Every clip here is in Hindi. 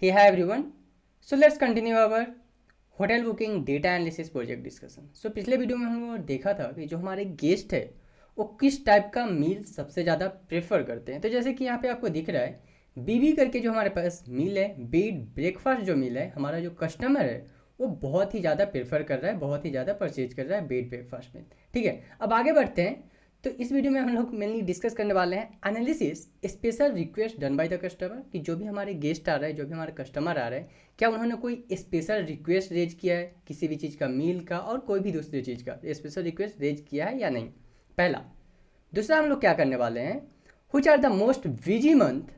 Hey, hi everyone. So let's continue our hotel booking data analysis project discussion. पिछले वीडियो में हम लोग देखा था कि जो हमारे गेस्ट है वो किस टाइप का मील सबसे ज़्यादा प्रेफर करते हैं। तो जैसे कि यहाँ पे आपको दिख रहा है बीबी करके जो हमारे पास मील है, बेड ब्रेकफास्ट जो मील है, हमारा जो कस्टमर है वो बहुत ही ज़्यादा प्रेफर कर रहा है, बहुत ही ज़्यादा परचेज कर रहा है बेड ब्रेकफास्ट में। ठीक है, अब आगे बढ़ते हैं। तो इस वीडियो में हम लोग मेनली डिस्कस करने वाले हैं analysis special request done by the customer, कि जो भी हमारे गेस्ट आ रहे हैं, जो भी हमारे कस्टमर आ रहे हैं, क्या उन्होंने कोई स्पेशल रिक्वेस्ट रेज किया है किसी भी चीज़ का, मील का और कोई भी दूसरी चीज़ का स्पेशल रिक्वेस्ट रेज किया है या नहीं, पहला। दूसरा हम लोग क्या करने वाले हैं, which are the most busy month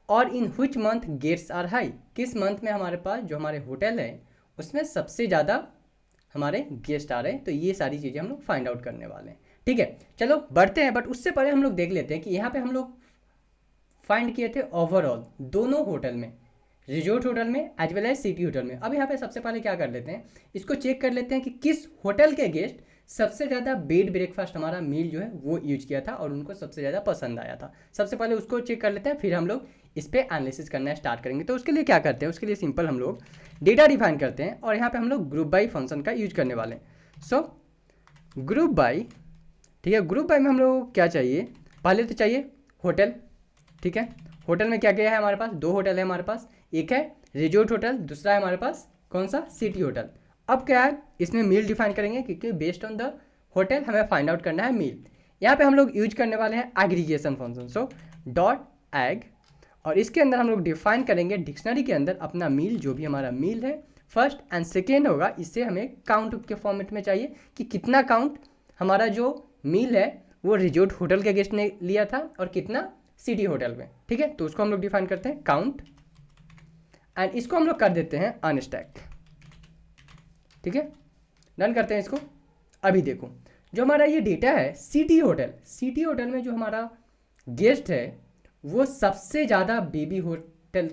और in which month gates are high, किस मंथ में हमारे पास जो हमारे होटल है उसमें सबसे ज़्यादा हमारे गेस्ट आ रहे हैं। तो ये सारी चीज़ें हम लोग फाइंड आउट करने वाले हैं। ठीक है, चलो बढ़ते हैं। बट उससे पहले हम लोग देख लेते हैं कि यहाँ पे हम लोग फाइंड किए थे ओवरऑल दोनों होटल में, रिजोर्ट होटल में as well as city hotel में। अब यहाँ पे सबसे पहले क्या कर लेते हैं, इसको चेक कर लेते हैं कि किस होटल के गेस्ट सबसे ज़्यादा बेड ब्रेकफास्ट हमारा मील जो है वो यूज किया था और उनको सबसे ज़्यादा पसंद आया था। सबसे पहले उसको चेक कर लेते हैं, फिर हम लोग इस पर एनालिसिस करना स्टार्ट करेंगे। तो उसके लिए क्या करते हैं, उसके लिए सिंपल हम लोग डेटा डिफाइन करते हैं और यहाँ पे हम लोग ग्रुप बाई फंक्शन का यूज करने वाले हैं। सो ग्रुप बाई, ठीक है, ग्रुप बाई में हम लोग को क्या चाहिए, पहले तो चाहिए होटल। ठीक है, होटल में क्या क्या है हमारे पास, दो होटल है हमारे पास, एक है रिजोर्ट होटल, दूसरा है हमारे पास कौन सा, सिटी होटल। अब क्या है, इसमें मील डिफाइन करेंगे क्योंकि बेस्ड ऑन द होटल हमें फाइंड आउट करना है मील। यहाँ पे हम लोग यूज करने वाले हैं aggregation function. So dot egg, और इसके अंदर हम लोग डिफाइन करेंगे डिक्शनरी के अंदर अपना मील, जो भी हमारा मील है फर्स्ट एंड सेकेंड होगा, इससे हमें काउंट के फॉर्मेट में चाहिए कि कितना काउंट हमारा जो मील है वो रिजोर्ट होटल के गेस्ट ने लिया था और कितना सिटी होटल में। ठीक है, तो उसको हम लोग डिफाइन करते हैं काउंट एंड इसको हम लोग कर देते हैं अनस्टैक। ठीक है, डन करते हैं इसको। अभी देखो जो हमारा ये डेटा है सिटी होटल, सिटी होटल में जो हमारा गेस्ट है वो सबसे ज़्यादा बीबी होटल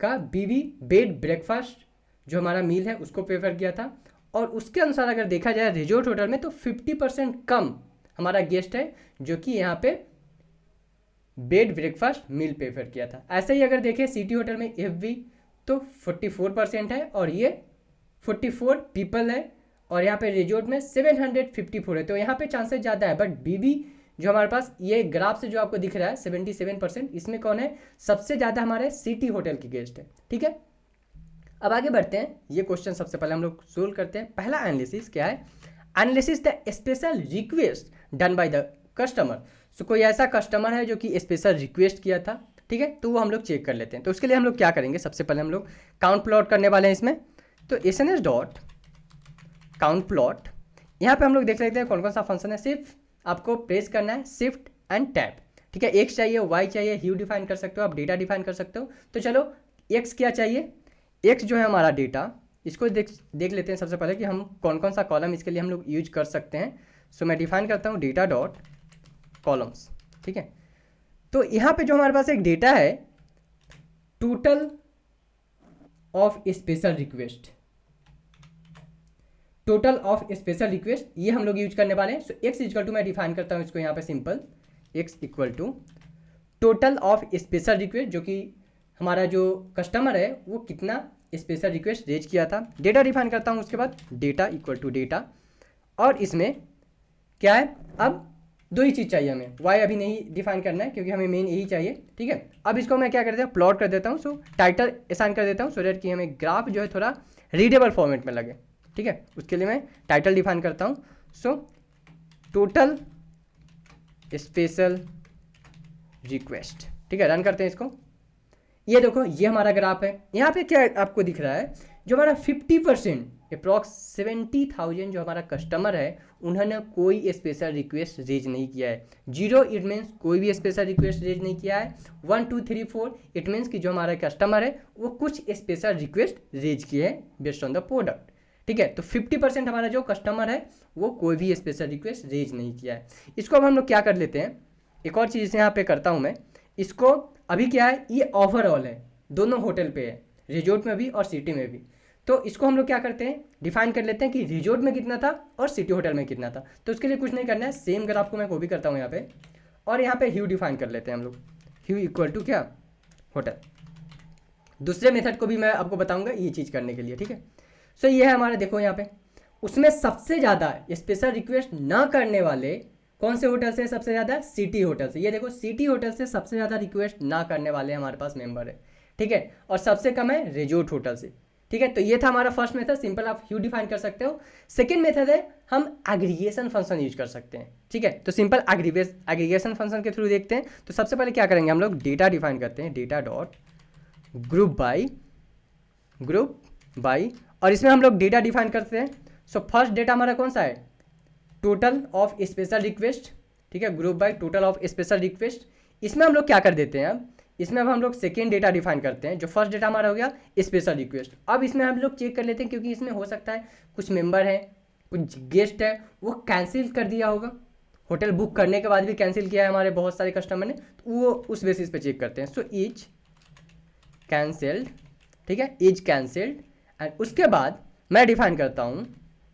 का बीबी बेड ब्रेकफास्ट जो हमारा मील है उसको प्रेफर किया था। और उसके अनुसार अगर देखा जाए रिजोर्ट होटल में तो 50% कम हमारा गेस्ट है जो कि यहाँ पे बेड ब्रेकफास्ट मील प्रेफर किया था। ऐसे ही अगर देखें सिटी होटल में एफ बी तो 44% है और ये 44 पीपल है, और यहाँ पे रिजोर्ट में 754 है, तो यहाँ पे चांसेस ज़्यादा है। बट बीबी जो हमारे पास ये ग्राफ से जो आपको दिख रहा है 77%, इसमें कौन है, सबसे ज़्यादा हमारे सिटी होटल की गेस्ट है। ठीक है, अब आगे बढ़ते हैं। ये क्वेश्चन सबसे पहले हम लोग सोल्व करते हैं। पहला एनालिसिस क्या है, analysis the special request done by the customer. So कोई ऐसा कस्टमर है जो कि स्पेशल रिक्वेस्ट किया था, ठीक है, तो वो हम लोग चेक कर लेते हैं। तो उसके लिए हम लोग क्या करेंगे, सबसे पहले हम लोग काउंट प्लॉट करने वाले हैं इसमें। तो S N S dot count plot, यहाँ पे हम लोग देख लेते हैं कौन कौन सा फंक्शन है। सिर्फ आपको प्रेस करना है शिफ्ट एंड टैब। ठीक है, एक्स चाहिए, वाई चाहिए, ह्यू डिफाइन कर सकते हो, आप डेटा डिफाइन कर सकते हो। तो चलो एक्स क्या चाहिए, एक्स जो है हमारा डेटा, इसको देख लेते हैं सबसे पहले कि हम कौन कौन सा कॉलम इसके लिए हम लोग यूज कर सकते हैं। सो मैं डिफाइन करता हूँ डेटा डॉट कॉलम्स। ठीक है, तो यहाँ पे जो हमारे पास एक डेटा है total of special request, total of special request, ये हम लोग यूज करने वाले हैं। सो एक्स इक्वल टू, मैं डिफाइन करता हूँ इसको यहाँ पे simple, X equal to total of special request, जो कि हमारा जो कस्टमर है वो कितना स्पेशल रिक्वेस्ट रेज किया था। डेटा डिफाइन करता हूँ उसके बाद डेटा इक्वल टू डेटा, और इसमें क्या है, अब दो ही चीज़ चाहिए हमें, वाई अभी नहीं डिफाइन करना है क्योंकि हमें मेन यही चाहिए। ठीक है, अब इसको मैं क्या करता हूँ, प्लॉट कर देता हूँ। सो टाइटल असाइन कर देता हूँ सो दैट कि हमें ग्राफ जो है थोड़ा रीडेबल फॉर्मेट में लगे। ठीक है, उसके लिए मैं टाइटल डिफाइन करता हूँ। So total special request. ठीक है, रन करते हैं इसको। ये देखो ये हमारा ग्राफ है, यहाँ पे क्या आपको दिख रहा है, जो हमारा 50% अप्रॉक्स 70,000 जो हमारा कस्टमर है उन्होंने कोई स्पेशल रिक्वेस्ट रेज नहीं किया है। 0 इट मीन्स कोई भी स्पेशल रिक्वेस्ट रेज नहीं किया है। 1 2 3 4 इट मीन्स कि जो हमारा कस्टमर है वो कुछ स्पेशल रिक्वेस्ट रेज किए हैं बेस्ड ऑन द प्रोडक्ट। ठीक है, तो 50% हमारा जो कस्टमर है वो कोई भी स्पेशल रिक्वेस्ट रेज नहीं किया है। इसको अब हम लोग क्या कर लेते हैं, एक और चीज़ यहाँ पे करता हूँ मैं, इसको अभी क्या है, ये ओवरऑल है, दोनों होटल पे है, रिजोर्ट में भी और सिटी में भी। तो इसको हम लोग क्या करते हैं, डिफाइन कर लेते हैं कि रिजोर्ट में कितना था और सिटी होटल में कितना था। तो उसके लिए कुछ नहीं करना है, सेम ग्राफ को मैं कॉपी करता हूँ यहाँ पे, और यहाँ पे ह्यू डिफाइन कर लेते हैं हम लोग, ह्यू इक्वल टू क्या, होटल। दूसरे मेथड को भी मैं आपको बताऊंगा ये चीज़ करने के लिए, ठीक है। सो ये है हमारा, देखो यहाँ पे उसमें सबसे ज़्यादा स्पेशल रिक्वेस्ट ना करने वाले कौन से होटल से सबसे ज़्यादा, सिटी होटल से। ये देखो सिटी होटल से सबसे ज़्यादा रिक्वेस्ट ना करने वाले हमारे पास मेंबर है, ठीक है, और सबसे कम है रिजॉर्ट होटल से, ठीक है। तो ये था हमारा फर्स्ट मेथड, सिंपल आप ह्यू डिफाइन कर सकते हो। सेकेंड मेथड है हम एग्रीगेशन फंक्शन यूज कर सकते हैं, ठीक है। तो सिंपल एग्रीगेशन फंक्शन के थ्रू देखते हैं। तो सबसे पहले क्या करेंगे, हम लोग डेटा डिफाइन करते हैं, डेटा डॉट ग्रुप बाई, और इसमें हम लोग डेटा डिफाइन करते हैं। सो फर्स्ट डेटा हमारा कौन सा है, टोटल ऑफ स्पेशल रिक्वेस्ट, ठीक है, group by total of special request. इसमें हम लोग क्या कर देते हैं, अब इसमें अब हम लोग सेकेंड डेटा डिफाइन करते हैं। जो फर्स्ट डेटा हमारा हो गया स्पेशल रिक्वेस्ट, अब इसमें हम लोग चेक कर लेते हैं, क्योंकि इसमें हो सकता है कुछ मेंबर हैं, कुछ गेस्ट है, वो कैंसिल कर दिया होगा, होटल बुक करने के बाद भी कैंसिल किया है हमारे बहुत सारे कस्टमर ने, तो वो उस बेसिस पे चेक करते हैं। सो इज कैंसिल्ड, ठीक है, इज कैंसिल्ड। एंड उसके बाद मैं डिफाइन करता हूँ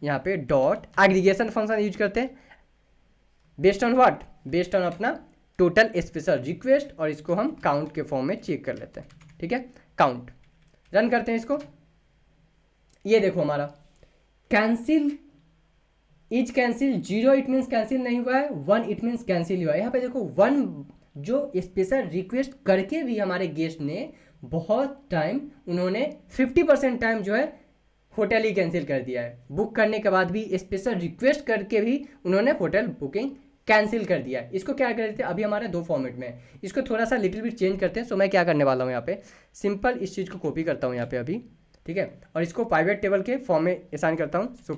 यहाँ पे डॉट एग्रीगेशन फंक्शन यूज करते हैं, based on what, based on अपना टोटल स्पेशल रिक्वेस्ट, और इसको हम काउंट के फॉर्म में चेक कर लेते हैं, ठीक है। काउंट रन करते हैं इसको, ये देखो हमारा cancel, is cancel, 0 it means cancel नहीं हुआ है, 1 इट मीन्स कैंसिल हुआ है। यहाँ पे देखो 1 जो स्पेशल रिक्वेस्ट करके भी हमारे गेस्ट ने बहुत टाइम, उन्होंने 50% टाइम जो है होटल ही कैंसिल कर दिया है, बुक करने के बाद भी स्पेशल रिक्वेस्ट करके भी उन्होंने होटल बुकिंग कैंसिल कर दिया है। इसको क्या कर देते हैं, अभी हमारे 2 फॉर्मेट में है, इसको थोड़ा सा लिटिल बिट चेंज करते हैं। सो मैं क्या करने वाला हूँ यहाँ पे, सिंपल इस चीज़ को कॉपी करता हूँ यहाँ पे अभी, ठीक है, और इसको पाइवेट टेबल के फॉर्म में असाइन करता हूँ। सो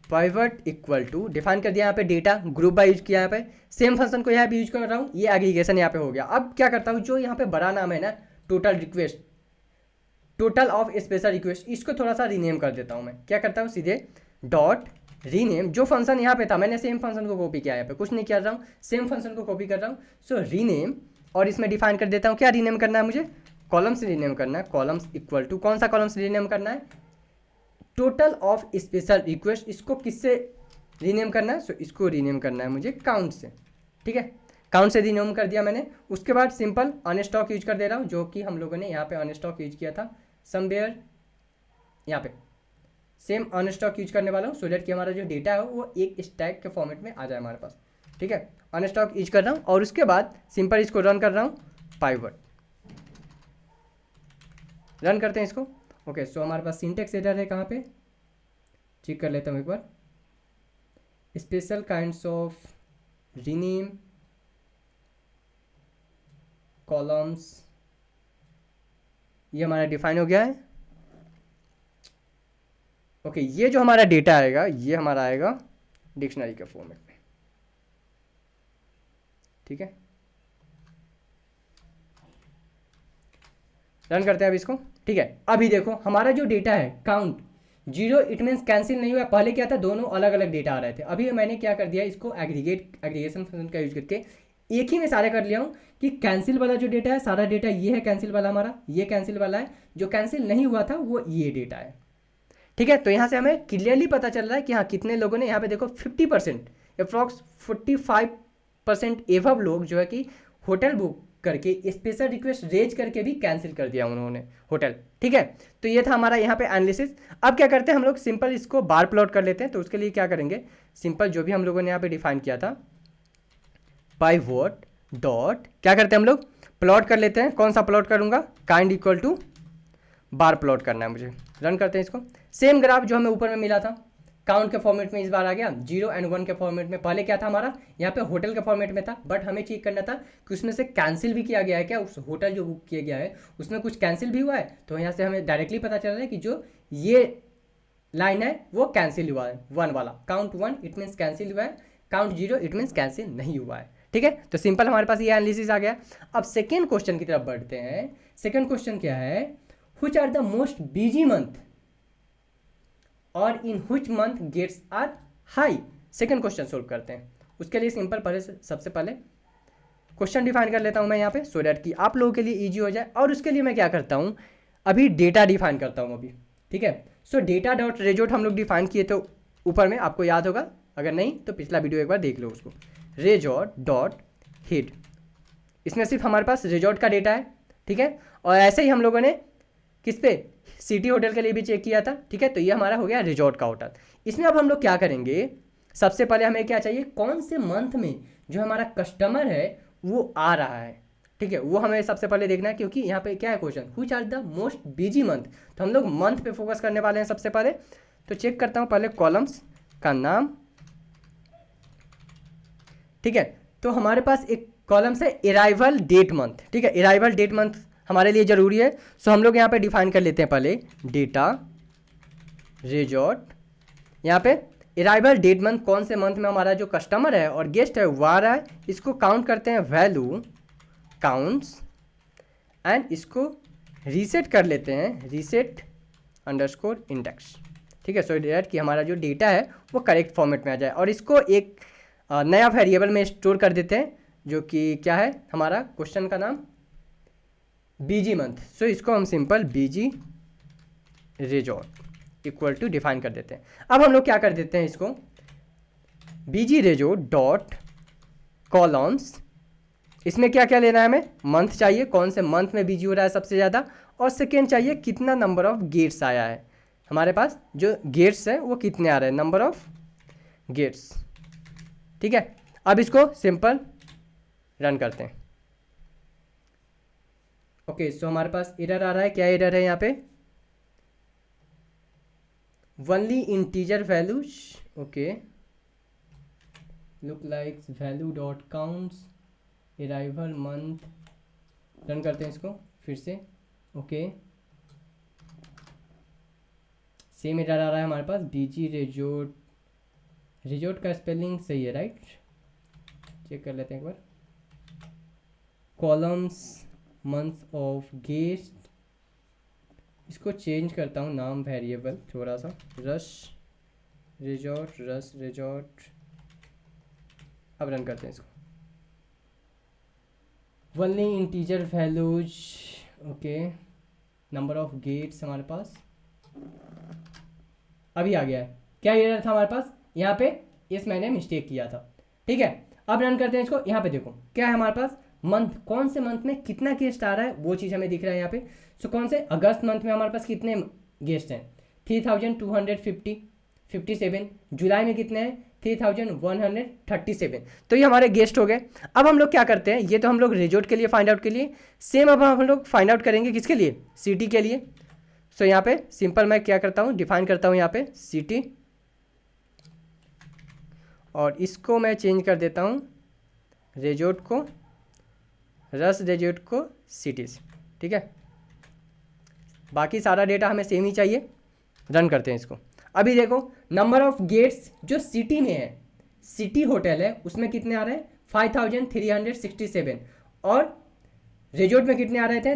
पाइवेट इक्वल टू डिफाइन कर दिया यहाँ पे डेटा, ग्रुप बाय यूज किया यहाँ पे, सेम फंक्शन को यहाँ पे यूज कर रहा हूँ, ये एग्रीगेशन यहाँ पे हो गया। अब क्या करता हूँ, जो यहाँ पे बड़ा नाम है ना, total request, total of special request, इसको थोड़ा सा रीनेम कर देता हूँ। मैं क्या करता हूँ, सीधे डॉट रीनेम, जो फंक्शन यहाँ पे था मैंने सेम फंक्शन को कॉपी किया है, यहाँ पे कुछ नहीं कर रहा हूँ, सेम फंक्शन को कॉपी कर रहा हूँ। सो रीनेम, और इसमें डिफाइन कर देता हूँ, क्या रीनेम करना है मुझे, कॉलम्स रीनेम करना है। कॉलम्स इक्वल टू कौन सा कॉलम्स रीनेम करना है, टोटल ऑफ स्पेशल रिक्वेस्ट। इसको किससे रीनेम करना है, सो इसको रीनेम करना है मुझे काउंट से, ठीक है, काउंट से रीनेम कर दिया मैंने। उसके बाद सिंपल अनस्टॉक यूज कर दे रहा हूँ, जो कि हम लोगों ने यहाँ पे अनस्टॉक यूज किया था समवेयर, यहाँ पे सेम अनस्टॉक यूज करने वाला हूँ, सो दैट कि हमारा जो डेटा है वो एक स्टैक के फॉर्मेट में आ जाए हमारे पास, ठीक है। अनस्टॉक यूज कर रहा हूँ, और उसके बाद सिंपल इसको रन कर रहा हूँ, पाइवट रन करते हैं इसको। ओके, सो हमारे पास सिंटेक्स एरर है, कहाँ पे चेक कर लेता हूँ एक बार, special kinds of rename columns, ये हमारा डिफाइन हो गया है। ओके, ये जो हमारा डेटा आएगा ये हमारा आएगा डिक्शनरी के फॉर्मेट में, ठीक है। रन करते हैं अब इसको, ठीक है। अभी देखो हमारा जो डेटा है काउंट, 0 इट मीन्स कैंसिल नहीं हुआ, पहले क्या था, दोनों अलग अलग डेटा आ रहे थे। अभी मैंने क्या कर दिया, इसको एग्रीगेशन फंक्शन का यूज करके एक ही में सारे कर लिया हूँ, कि कैंसिल वाला जो डेटा है, सारा डेटा ये है कैंसिल वाला हमारा, ये कैंसिल वाला है, जो कैंसिल नहीं हुआ था वो ये डेटा है, ठीक है। तो यहाँ से हमें क्लियरली पता चल रहा है कि हाँ कितने लोगों ने, यहाँ पे देखो 50%, अप्रॉक्स 45% एवब लोग जो है कि होटल बुक करके स्पेशल रिक्वेस्ट रेज करके भी कैंसिल कर दिया उन्होंने होटल, ठीक है। तो ये था हमारा यहाँ पे एनालिसिस। अब क्या करते हैं हम लोग, सिंपल इसको बार प्लॉट कर लेते हैं। तो उसके लिए क्या करेंगे, सिंपल जो भी हम लोगों ने यहाँ पे डिफाइन किया था, पाइवट डॉट, क्या करते हैं हम लोग, प्लॉट कर लेते हैं। कौन सा प्लॉट करूँगा, kind equal to bar plot करना है मुझे। रन करते हैं इसको, सेम ग्राफ जो हमें ऊपर में मिला था, काउंट के फॉर्मेट में इस बार आ गया, 0 और 1 के फॉर्मेट में। पहले क्या था हमारा, यहाँ पे होटल के फॉर्मेट में था, बट हमें चेक करना था कि उसमें से कैंसिल भी किया गया है क्या, उस होटल जो बुक किया गया है उसमें कुछ कैंसिल भी हुआ है। तो यहाँ से हमें डायरेक्टली पता चल रहा है कि जो ये लाइन है वो कैंसिल हुआ है, 1 वाला, काउंट 1 इट मीन्स कैंसिल हुआ है, काउंट 0 इट मीन्स कैंसिल नहीं हुआ है, ठीक है। तो सिंपल हमारे पास ये एनालिसिस आ गया। अब सेकेंड क्वेश्चन की तरफ बढ़ते हैं। सेकेंड क्वेश्चन क्या है, which are the most busy month और in which month gates are high. Second question solve करते हैं। उसके लिए सिंपल पहले सबसे पहले क्वेश्चन डिफाइन कर लेता हूं मैं यहाँ पे, सो डैट कि आप लोगों के लिए इजी हो जाए। और उसके लिए मैं क्या करता हूँ, अभी डेटा डिफाइन करता हूँ अभी, ठीक है। सो डेटा डॉट रेजोट हम लोग डिफाइन किए तो ऊपर में आपको याद होगा, अगर नहीं तो पिछला वीडियो एक बार देख लो उसको। रेजोट डॉट हेड इसमें सिर्फ हमारे पास रिजॉर्ट का डेटा है, ठीक है। और ऐसे ही हम लोगों ने किस पे, सिटी होटल के लिए भी चेक किया था, ठीक है। तो ये हमारा हो गया रिजॉर्ट का होटल। इसमें अब हम लोग क्या करेंगे, सबसे पहले हमें क्या चाहिए, कौन से मंथ में जो हमारा कस्टमर है वो आ रहा है, ठीक है, वो हमें सबसे पहले देखना है। क्योंकि यहाँ पे क्या है question, which are the most busy month, तो हम लोग मंथ पे फोकस करने वाले हैं सबसे पहले। तो चेक करता हूँ पहले कॉलम्स का नाम, ठीक है। तो हमारे पास एक कॉलम्स है अराइवल डेट मंथ, ठीक है। अराइवल डेट मंथ हमारे लिए ज़रूरी है। सो हम लोग यहाँ पे डिफाइन कर लेते हैं पहले डेटा रिजॉर्ट। यहाँ पे अराइवल डेट मंथ, कौन से मंथ में हमारा जो कस्टमर है और गेस्ट है वो आ रहा है, इसको काउंट करते हैं वैल्यू काउंट्स, एंड इसको रीसेट कर लेते हैं रीसेट अंडरस्कोर इंडेक्स, ठीक है। सो डेट कि हमारा जो डेटा है वो करेक्ट फॉर्मेट में आ जाए। और इसको एक नया वेरिएबल में स्टोर कर देते हैं, जो कि क्या है हमारा क्वेश्चन का नाम बीजी मंथ। सो इसको हम simple busy resort equal to define कर देते हैं। अब हम लोग क्या कर देते हैं, इसको बीजी रिजॉर्ट डॉट कॉलम्स, इसमें क्या क्या लेना है हमें, मंथ चाहिए, कौन से मंथ में बिजी हो रहा है सबसे ज़्यादा, और सेकेंड चाहिए कितना नंबर ऑफ गेट्स आया है, हमारे पास जो गेट्स है वो कितने आ रहे हैं, नंबर ऑफ गेट्स, ठीक है। अब इसको सिंपल रन करते हैं। ओके, सो हमारे पास एरर आ रहा है, क्या एरर है यहाँ पे, only integer values, okay, look like value dot counts arrival month. Run करते हैं इसको फिर से, ओके, सेम एरर आ रहा है हमारे पास, बीजी रिजॉर्ट, रिजॉर्ट का स्पेलिंग सही है राइट, चेक कर लेते हैं एक बार, कॉलम्स मंथ ऑफ गेस्ट, इसको चेंज करता हूँ नाम वेरिएबल थोड़ा सा, रश रिजॉर्ट। अब रन करते हैं इसको, only integer values, okay, number of guests हमारे पास अभी आ गया है। क्या एरर था हमारे पास यहाँ पे, इस मैंने मिस्टेक किया था, ठीक है। अब रन करते हैं इसको, यहाँ पे देखो क्या है हमारे पास, मंथ, कौन से मंथ में कितना गेस्ट आ रहा है वो चीज़ हमें दिख रहा है यहाँ पे। सो कौन से, अगस्त मंथ में हमारे पास कितने गेस्ट हैं, 3257, जुलाई में कितने हैं 3137। तो ये हमारे गेस्ट हो गए। अब हम लोग क्या करते हैं, ये तो हम लोग रिजॉर्ट के लिए फाइंड आउट के लिए, सेम अब हम लोग फाइंड आउट करेंगे किसके लिए, सिटी के लिए। सो यहाँ पे सिंपल मैं क्या करता हूँ, डिफाइन करता हूँ यहाँ पे सिटी, और इसको मैं चेंज कर देता हूँ रिजॉर्ट को, रस रिजॉर्ट को सिटी से, ठीक है। बाकी सारा डेटा हमें सेम ही चाहिए। रन करते हैं इसको। अभी देखो नंबर ऑफ गेट्स जो सिटी में है, सिटी होटल है उसमें कितने आ रहे हैं 5367, और रिजॉर्ट में कितने आ रहे थे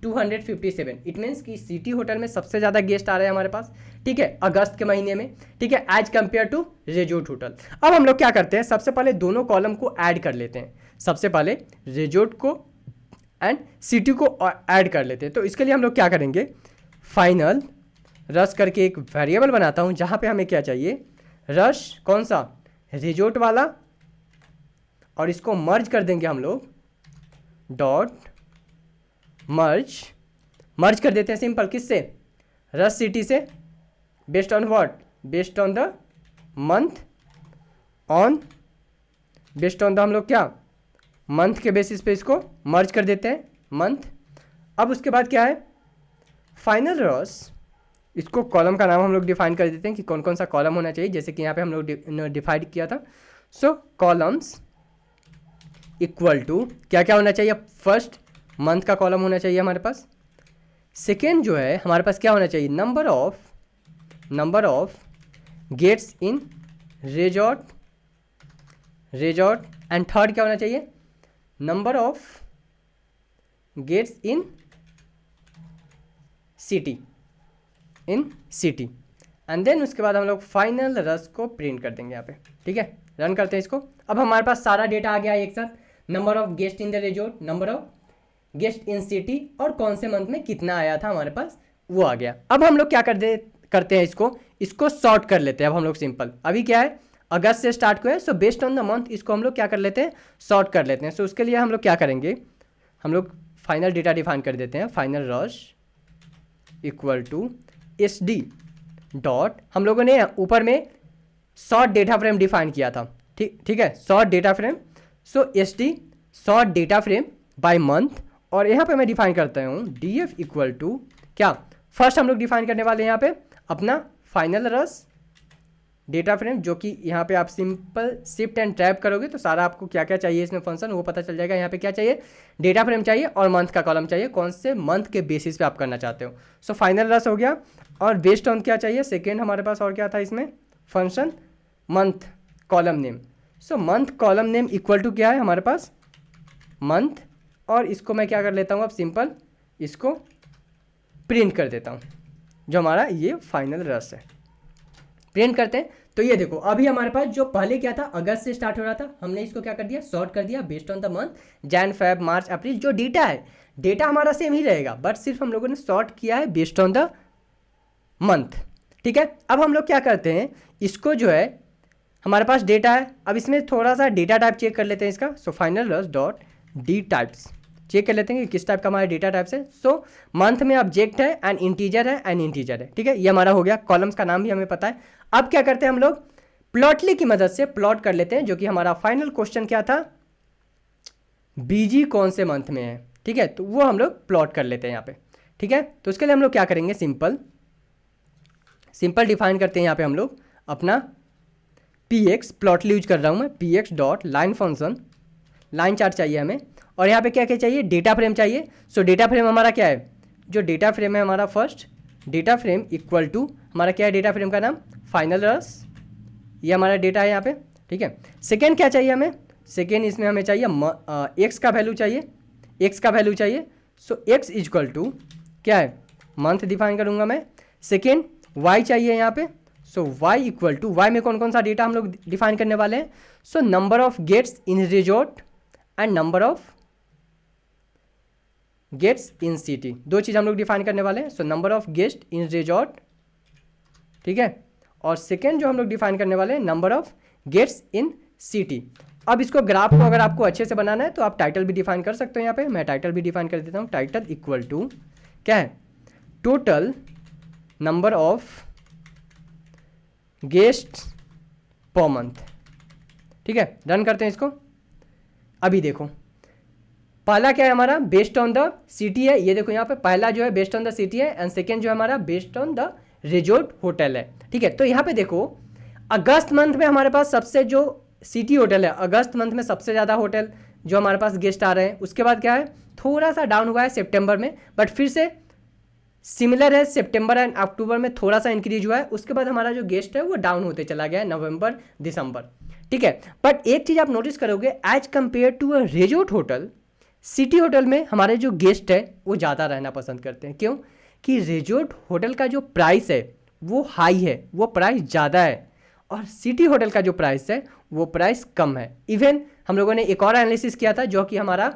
3257। इट मीन्स कि सिटी होटल में सबसे ज़्यादा गेस्ट आ रहे हैं हमारे पास, ठीक है, अगस्त के महीने में, ठीक है, as compare to resort hotel. अब हम लोग क्या करते हैं, सबसे पहले दोनों कॉलम को ऐड कर लेते हैं। सबसे पहले रिजॉर्ट को एंड सिटी को ऐड कर लेते हैं। तो इसके लिए हम लोग क्या करेंगे, फाइनल रश करके एक वेरिएबल बनाता हूँ जहाँ पे हमें क्या चाहिए, रश कौन सा, रिजॉर्ट वाला, और इसको मर्ज कर देंगे हम लोग, डॉट मर्ज कर देते हैं सिंपल, किससे, रश सिटी से, based on what, based on the month, on based on the हम लोग क्या, मंथ के बेसिस पे इसको मर्ज कर देते हैं मंथ। अब उसके बाद क्या है, फाइनल रश, इसको कॉलम का नाम हम लोग डिफाइन कर देते हैं कि कौन कौन सा कॉलम होना चाहिए, जैसे कि यहाँ पे हम लोग डिफाइन किया था। सो कॉलम्स इक्वल टू क्या क्या होना चाहिए, फर्स्ट मंथ का कॉलम होना चाहिए हमारे पास, सेकेंड जो है हमारे पास क्या होना चाहिए, number of guests in resort, and third क्या होना चाहिए, number of guests in city, and then उसके बाद हम लोग फाइनल रस को प्रिंट कर देंगे यहाँ पे, ठीक है। रन करते हैं इसको। अब हमारे पास सारा डेटा आ गया है एक साथ, number of guest in the resort, number of guest in city, और कौन से मंथ में कितना आया था हमारे पास वो आ गया। अब हम लोग क्या करते हैं, इसको शॉर्ट कर लेते हैं। अब हम लोग सिंपल, अभी क्या है, अगस्त से स्टार्ट हुआ है, so based on the month इसको हम लोग क्या कर लेते हैं, सॉर्ट कर लेते हैं। सो उसके लिए हम लोग क्या करेंगे, हम लोग फाइनल डेटा डिफाइन कर देते हैं, final rush equal to S D dot, हम लोगों ने ऊपर में सॉर्ट डेटा फ्रेम डिफाइन किया था, ठीक है, sort data frame, so S D sort data frame by month, और यहाँ पे मैं डिफाइन करता हूँ डी एफ इक्वल टू क्या, फर्स्ट हम लोग डिफाइन करने वाले हैं यहाँ पे अपना फाइनल रस डेटा फ्रेम, जो कि यहाँ पे आप सिंपल शिफ्ट एंड टैब करोगे तो सारा आपको क्या क्या चाहिए इसमें फंक्शन वो पता चल जाएगा। यहाँ पे क्या चाहिए, डेटा फ्रेम चाहिए और मंथ का कॉलम चाहिए, कौन से मंथ के बेसिस पे आप करना चाहते हो। सो फाइनल रस हो गया, और बेस्ड ऑन क्या चाहिए सेकेंड हमारे पास, और क्या था इसमें function month column name. So month column name equal to क्या है हमारे पास मंथ, और इसको मैं क्या कर लेता हूँ अब सिंपल इसको प्रिंट कर देता हूँ, जो हमारा ये फाइनल रस है, प्रिंट करते हैं। तो ये देखो अभी हमारे पास जो पहले क्या था अगस्त से स्टार्ट हो रहा था, हमने इसको क्या कर दिया सॉर्ट कर दिया based on the month, Jan Feb March April, जो डेटा है डेटा हमारा सेम ही रहेगा, बट सिर्फ हम लोगों ने सॉर्ट किया है बेस्ड ऑन द मंथ, ठीक है। अब हम लोग क्या करते हैं, इसको जो है हमारे पास डेटा है, अब इसमें थोड़ा सा डेटा टाइप चेक कर लेते हैं इसका। सो फाइनल रस डॉट डी टाइप्स चेक कर लेते हैं कि किस टाइप का हमारा डेटा टाइप्स है। सो मंथ में ऑब्जेक्ट है एंड इंटीजर है एंड इंटीजर है, ठीक है, ये हमारा हो गया, कॉलम्स का नाम भी हमें पता है। अब क्या करते हैं हम लोग प्लॉटली की मदद से प्लॉट कर लेते हैं, जो कि हमारा फाइनल क्वेश्चन क्या था, बीजी कौन से मंथ में है, ठीक है, तो वो हम लोग प्लॉट कर लेते हैं यहाँ पे, ठीक है। तो उसके लिए हम लोग क्या करेंगे, सिंपल डिफाइन करते हैं यहाँ पे हम लोग अपना पी एक्स, प्लॉटली यूज कर रहा हूँ मैं, P x dot line function, line chart चाहिए हमें, और यहाँ पे क्या क्या चाहिए, डेटा फ्रेम चाहिए। सो डेटा फ्रेम हमारा क्या है, जो डेटा फ्रेम है हमारा first data frame equal to हमारा क्या है, डेटा फ्रेम का नाम फाइनल रस, ये हमारा डेटा है यहाँ पे, ठीक है। सेकेंड क्या चाहिए हमें, सेकेंड इसमें हमें चाहिए एक्स का वैल्यू चाहिए, एक्स का वैल्यू चाहिए। सो एक्स इक्वल टू क्या है, मंथ डिफाइन करूँगा मैं। सेकेंड वाई चाहिए यहाँ पे, सो वाई इक्वल टू, वाई में कौन कौन सा डेटा हम लोग डिफाइन करने वाले हैं, so number of guests in resort and number of guests in city, दो चीज़ हम लोग डिफाइन करने वाले हैं। So number of guest in resort, ठीक है, और सेकेंड जो हम लोग डिफाइन करने वाले हैं number of guests in city. अब इसको ग्राफ को अगर आपको अच्छे से बनाना है तो आप टाइटल भी डिफाइन कर सकते हो, यहाँ पे मैं टाइटल भी डिफाइन कर देता हूँ, टाइटल इक्वल टू क्या है, total number of guest per month, ठीक है। रन करते हैं इसको। अभी देखो पहला क्या है हमारा बेस्ड ऑन द सिटी है, ये देखो यहाँ पे पहला जो है बेस्ड ऑन द सिटी है, एंड सेकेंड जो है हमारा based on the resort hotel है, ठीक है। तो यहाँ पे देखो अगस्त मंथ में हमारे पास सबसे जो सिटी होटल है, अगस्त मंथ में सबसे ज़्यादा होटल जो हमारे पास गेस्ट आ रहे हैं। उसके बाद क्या है, थोड़ा सा डाउन हुआ है सितंबर में, बट फिर से सिमिलर है, सितंबर एंड अक्टूबर में थोड़ा सा इंक्रीज हुआ है। उसके बाद हमारा जो गेस्ट है वो डाउन होते चला गया है नवंबर दिसंबर, ठीक है। बट एक चीज़ आप नोटिस करोगे, as compare to a resort hotel, city hotel में हमारे जो गेस्ट है वो ज़्यादा रहना पसंद करते हैं। क्यों कि रिजॉर्ट होटल का जो प्राइस है वो हाई है, वो प्राइस ज़्यादा है, और सिटी होटल का जो प्राइस है वो प्राइस कम है। इवन हम लोगों ने एक और एनालिसिस किया था, जो कि हमारा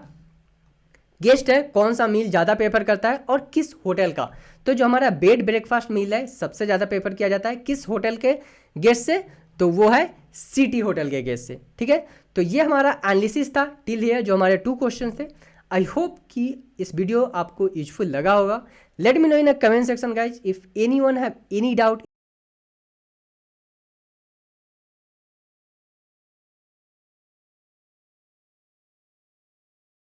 गेस्ट है कौन सा मील ज़्यादा प्रेफर करता है और किस होटल का। तो जो हमारा बेड ब्रेकफास्ट मील है सबसे ज़्यादा प्रेफर किया जाता है किस होटल के गेस्ट से, तो वो है सिटी होटल के गेस्ट से, ठीक है। तो ये हमारा एनालिसिस था टिल हियर, जो हमारे 2 क्वेश्चन थे। आई होप कि इस वीडियो आपको यूजफुल लगा होगा। Let me know in a comment section guys if anyone have any doubt